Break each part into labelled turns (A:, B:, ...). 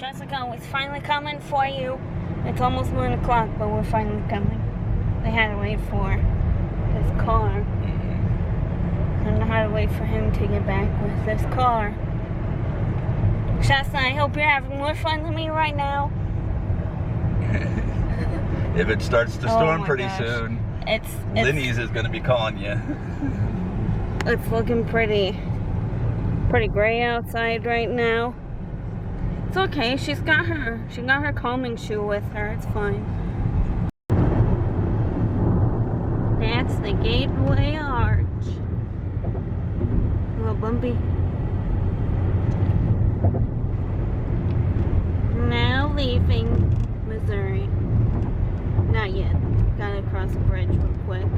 A: Jessica, we're finally coming for you. It's almost 1 o'clock, but we're finally coming. They had to wait for his car. And I had to wait for him to get back with this car. Shasta, I hope you're having more fun than me right now.
B: If it starts to storm pretty
A: gosh.
B: soon,
A: It's
B: Linny's is going to be calling you.
A: It's looking pretty gray outside right now. It's okay. She got her calming shoe with her. It's fine. That's the Gateway Arch. A little bumpy. Now leaving Missouri. Not yet. Gotta cross the bridge real quick.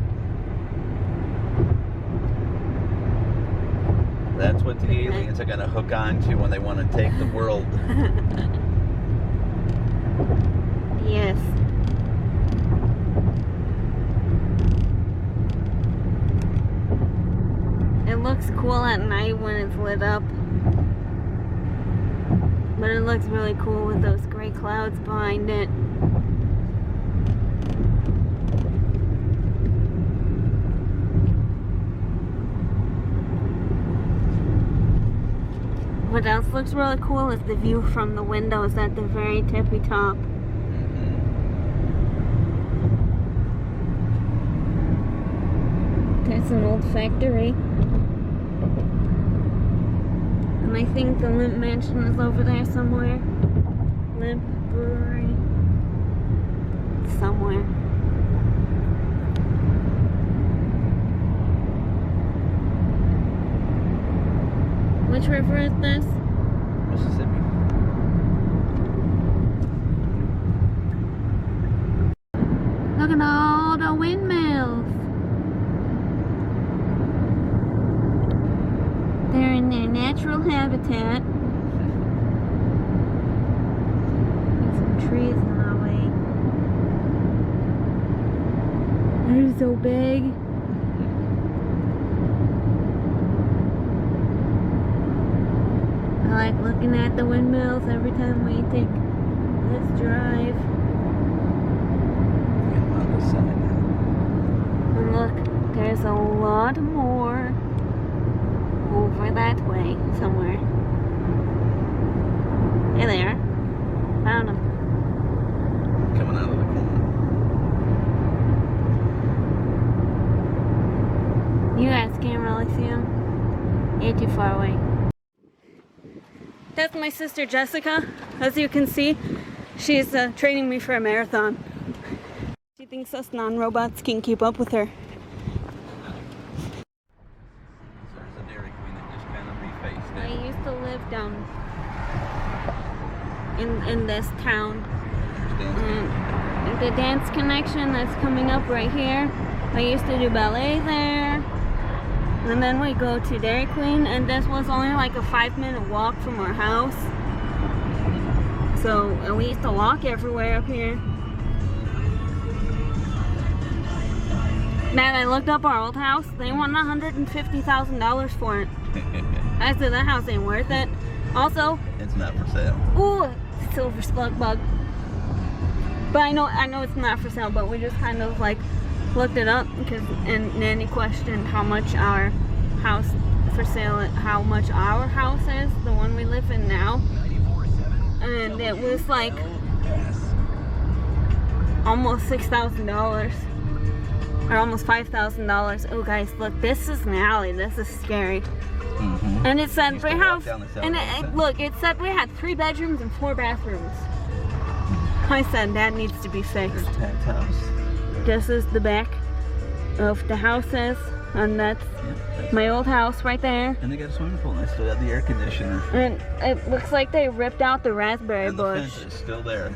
B: That's what the aliens are going to hook on to when they want to take the world.
A: Yes. It looks cool at night when it's lit up. But it looks really cool with those gray clouds behind it. What else looks really cool is the view from the windows at the very tippy top. There's an old factory. And I think the Limp Mansion is over there somewhere. Limp Brewery. Somewhere. Which river is this?
B: Mississippi.
A: Look at all the windmills. They're in their natural habitat. There's some trees in our way. They're so big. I like looking at the windmills every time we take this drive.
B: On the side.
A: And look, there's a lot more over that way somewhere. Hey there. Found them.
B: Coming out of the corner.
A: You guys can't really see them. You're too far away. That's my sister Jessica. As you can see, she's training me for a marathon. She thinks us non-robots can keep up with her.
B: There's a Dairy Queen that just kind of refaced
A: I
B: it.
A: used to live down in this town. The Dance Connection that's coming up right here. I used to do ballet there. And then we go to Dairy Queen, and this was only like a 5-minute walk from our house. So we used to walk everywhere up here. Man, I looked up our old house. They want $150,000 for it. I said that house ain't worth it. Also,
B: It's not for sale.
A: ooh, silver slug bug. But I know it's not for sale, but we just kind of like looked it up because and Nanny questioned how much our house for sale, how much our house is, the one we live in now, and it was like almost $6,000 or almost $5,000. Oh guys, look, this is an alley. This is scary. And it said we have, and it said we had 3 bedrooms and 4 bathrooms. I said that needs to be fixed.
B: There's Ted's house.
A: This is the back of the houses, and that's my old house right there.
B: And they got a swimming pool, and they still have the air conditioner.
A: And it looks like they ripped out the raspberry
B: And the
A: bush.
B: fence is still there.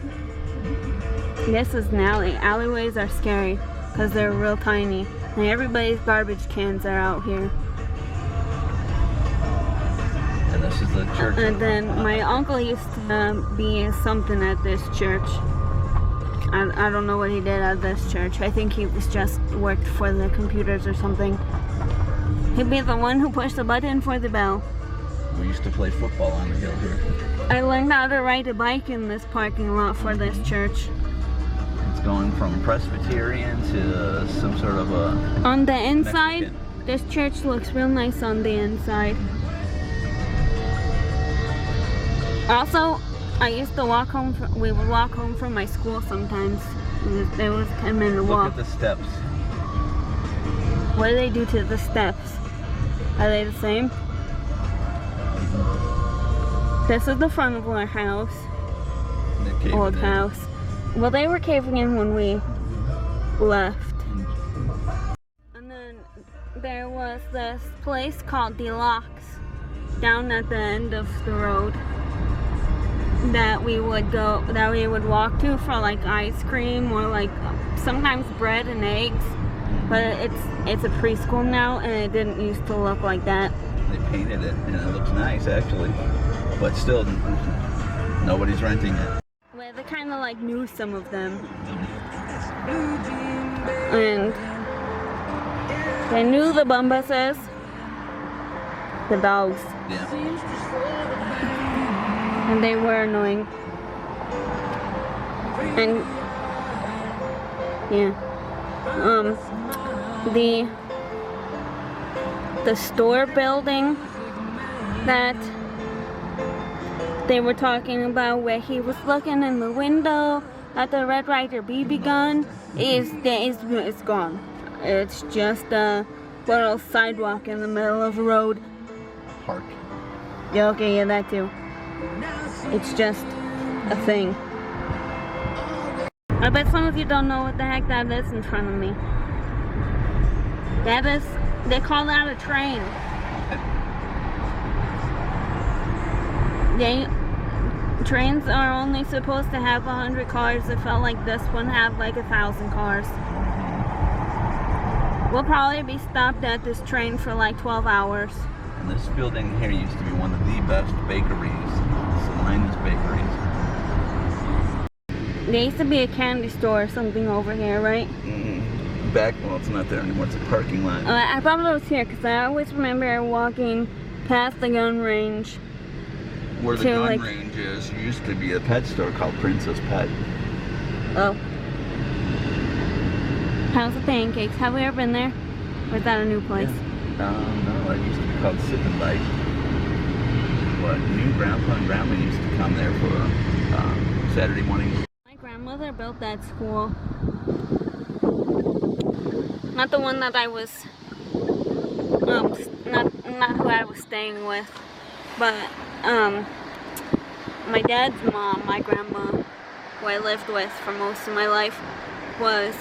A: This is an alley. Alleyways are scary because they're real tiny. And everybody's garbage cans are out here.
B: And this is the church.
A: And then my uncle used to be something at this church. I don't know what he did at this church. I think he was just worked for the computers or something. He'd be the one who pushed the button for the bell.
B: We used to play football on the hill here.
A: I learned how to ride a bike in this parking lot for this church.
B: It's going from Presbyterian to some sort of a
A: On the inside,
B: Mexican.
A: this church looks real nice on the inside. Also, I used to walk home. We would walk home from my school sometimes. It was a 10-minute
B: Look
A: walk.
B: at the steps.
A: What do they do to the steps? Are they the same? This is the front of our house.
B: They're caving
A: Old
B: in.
A: house. Well, they were caving in when we left. And then there was this place called the Locks down at the end of the road that we would walk to for like ice cream or like sometimes bread and eggs. But it's a preschool now, and it didn't used to look like that.
B: They painted it, and it looks nice actually, but still, nobody's renting it.
A: Well, they kind of like knew some of them, and they knew the Bumbuses, the dogs,
B: Yeah.
A: and they were annoying. And yeah, the store building that they were talking about, where he was looking in the window at the Red Ryder BB gun, is gone. It's just a little sidewalk in the middle of a road.
B: Park.
A: Yeah, okay, yeah, that too. It's just a thing. I bet some of you don't know what the heck that is in front of me. That is, they call that a train. Trains are only supposed to have 100 cars. It felt like this one had like 1,000 cars. We'll probably be stopped at this train for like 12 hours.
B: And this building here used to be one of the best bakeries, Salinas Bakeries.
A: There used to be a candy store or something over here, right?
B: Back, well, it's not there anymore. It's a parking lot.
A: I thought it was here because I always remember walking past the gun range.
B: Where the
A: to,
B: gun
A: like-
B: range is, used to be a pet store called Princess Pet.
A: Oh. House of Pancakes. Have we ever been there? Or is that a new place?
B: No, it used to be called Sip and Bite. But new grandpa and grandma used to come there for Saturday morning.
A: My grandmother built that school. Not the one that I was, not who I was staying with, but my dad's mom, my grandma, who I lived with for most of my life, was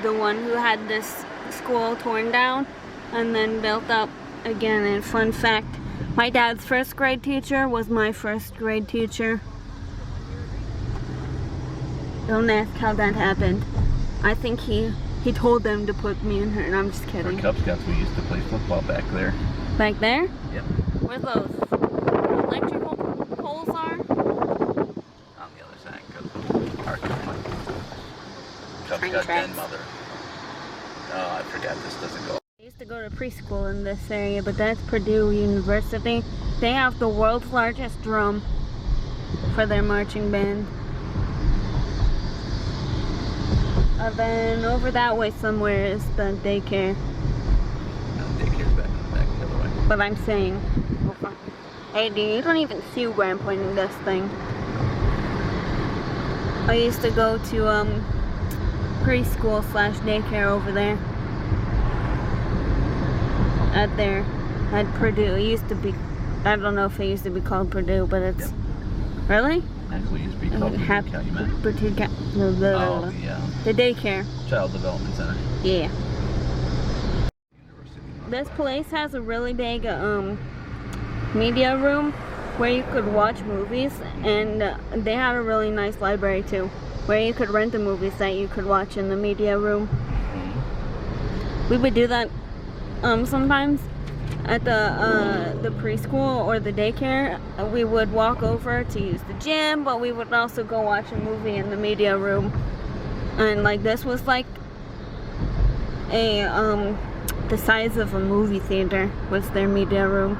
A: the one who had this school torn down and then built up again. And fun fact, my dad's first grade teacher was my first grade teacher. Don't ask how that happened. I think he told them to put me in her, and I'm just
B: For
A: kidding.
B: Cub Scouts, we used to play football back there.
A: Back there?
B: Yep.
A: Where those electrical poles are?
B: On the other side, because the parking lot. Cub
A: Train
B: Scout
A: tracks.
B: Den Mother. Oh, I forgot this doesn't go.
A: I used to go to preschool in this area, but that's Purdue University. They have the world's largest drum for their marching band. And then over that way somewhere is the daycare.
B: Daycare's back in the back the other way.
A: But I'm saying, hey dude, you don't even see where I'm pointing this thing. I used to go to preschool / daycare over there. At Purdue. It used to be, I don't know if it used to be called Purdue, but it's,
B: Yep.
A: Really?
B: Actually, it used to be called Calumet.
A: Purdue,
B: Oh, yeah.
A: the daycare.
B: Child Development Center.
A: Yeah.
B: University.
A: This place has a really big media room where you could watch movies, and they had a really nice library too, where you could rent the movies that you could watch in the media room. We would do that sometimes at the preschool or the daycare. We would walk over to use the gym, but we would also go watch a movie in the media room. And like this was like a the size of a movie theater was their media room.